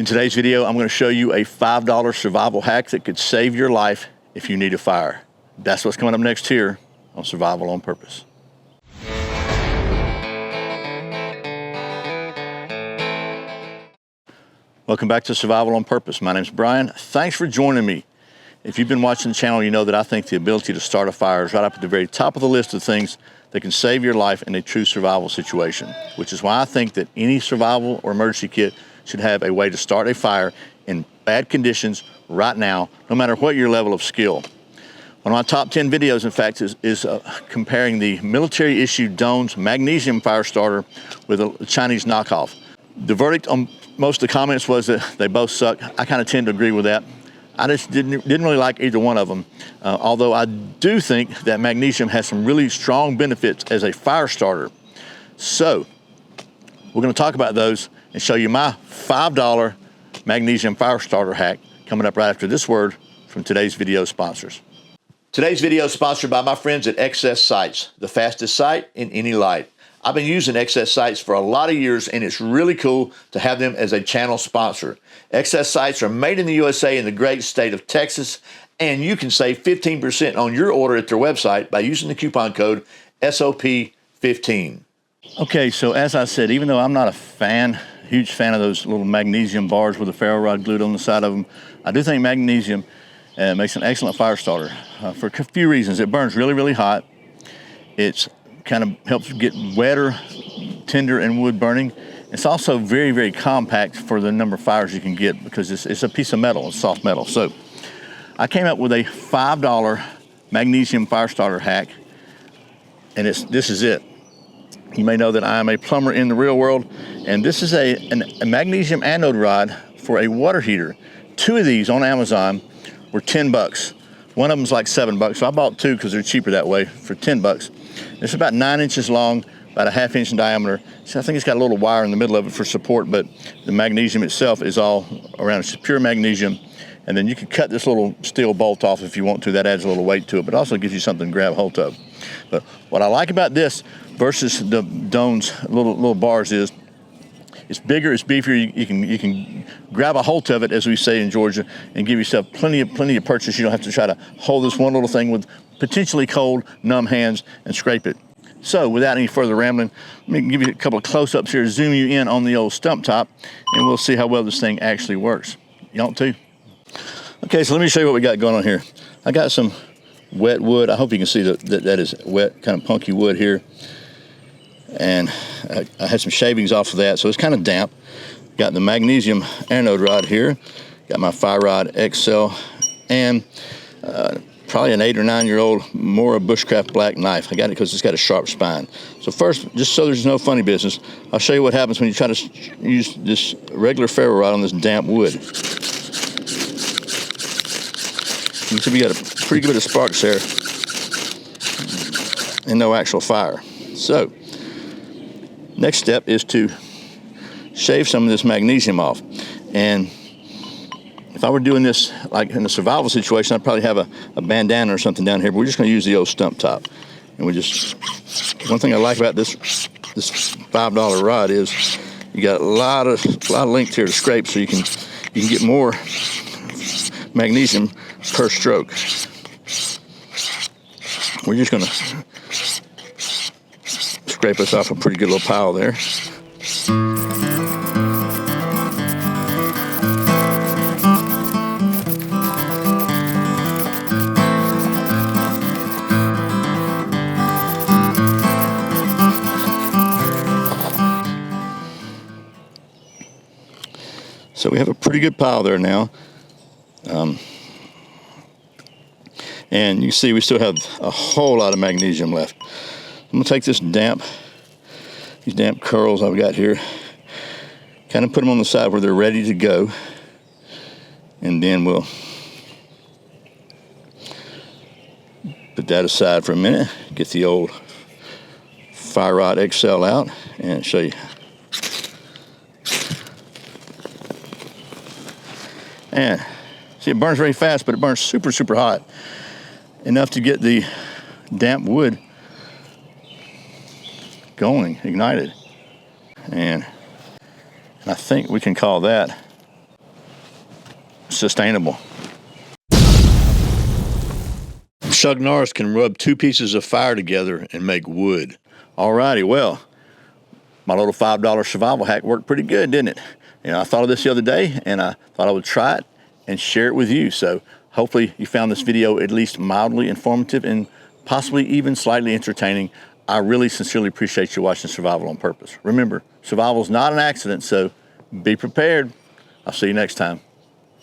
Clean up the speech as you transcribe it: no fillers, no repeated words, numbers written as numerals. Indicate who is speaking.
Speaker 1: In today's video, I'm going to show you a $5 survival hack that could save your life if you need a fire. That's what's coming up next here on Survival on Purpose. Welcome back to Survival on Purpose. My name's Brian. Thanks for joining me. If you've been watching the channel, you know that I think the ability to start a fire is right up at the very top of the list of things that can save your life in a true survival situation, which is why I think that any survival or emergency kit should have a way to start a fire in bad conditions right now, no matter what your level of skill. One of my top 10 videos, in fact, is comparing the military-issued Doan's Magnesium fire starter with a Chinese knockoff. The verdict on most of the comments was that they both suck. I kind of tend to agree with that. I just didn't really like either one of them, although I do think that Magnesium has some really strong benefits as a fire starter. So we're going to talk about those and show you my $5 Magnesium fire starter hack coming up right after this word from today's video sponsors. Today's video is sponsored by my friends at XS Sights, the fastest sight in any light. I've been using XS Sights for a lot of years, and it's really cool to have them as a channel sponsor. XS Sights are made in the USA in the great state of Texas, and you can save 15% on your order at their website by using the coupon code SOP15. Okay, so as I said, even though I'm not a huge fan of those little magnesium bars with a ferro rod glued on the side of them, I do think magnesium makes an excellent fire starter for a few reasons. It burns really, really hot. It's kind of helps get wetter, tinder, and wood burning. It's also very, very compact for the number of fires you can get because it's a piece of metal, it's soft metal. So I came up with a $5 magnesium fire starter hack, and this is it. You may know that I am a plumber in the real world, and this is a magnesium anode rod for a water heater. Two of these on Amazon were 10 bucks. One of them's like 7 bucks, so I bought two because they're cheaper that way for 10 bucks. It's about 9 inches long, about a ½ inch in diameter. So I think it's got a little wire in the middle of it for support, but the magnesium itself is all around. It's pure magnesium. And then you can cut this little steel bolt off if you want to. That adds a little weight to it, but also gives you something to grab hold of. But what I like about this versus the Doan's little bars is it's bigger, it's beefier. You can grab a hold of it, as we say in Georgia, and give yourself plenty of purchase. You don't have to try to hold this one little thing with potentially cold, numb hands and scrape it. So without any further rambling, let me give you a couple of close-ups here, zoom you in on the old stump top, and we'll see how well this thing actually works. You want to? Okay, so let me show you what we got going on here. I got some wet wood. I hope you can see that is wet, kind of punky wood here. And I had some shavings off of that, so it's kind of damp. Got the magnesium anode rod here. Got my Fire Rod XL, and probably an 8 or 9 year old Mora Bushcraft black knife. I got it because it's got a sharp spine. So first, just so there's no funny business, I'll show you what happens when you try to use this regular ferro rod on this damp wood. You can see we got a pretty good bit of sparks there and no actual fire. So next step is to shave some of this magnesium off. And if I were doing this like in a survival situation, I'd probably have a bandana or something down here, but we're just gonna use the old stump top. And one thing I like about this $5 rod is you got a lot of length here to scrape, so you can get more magnesium per stroke. We're just gonna scrape us off a pretty good little pile there. So we have a pretty good pile there now. And you see we still have a whole lot of magnesium left. I'm gonna take these damp curls I've got here, kind of put them on the side where they're ready to go, and then we'll put that aside for a minute, get the old Fire Rod XL out and show you. And see, it burns very fast, but it burns super, super hot. Enough to get the damp wood going, ignited. And I think we can call that sustainable. Chuck Norris can rub two pieces of fire together and make wood. Alrighty, well, my little $5 survival hack worked pretty good, didn't it? You know, I thought of this the other day and I thought I would try it and share it with you. So hopefully you found this video at least mildly informative and possibly even slightly entertaining. I really sincerely appreciate you watching Survival on Purpose. Remember, survival is not an accident, so be prepared. I'll see you next time.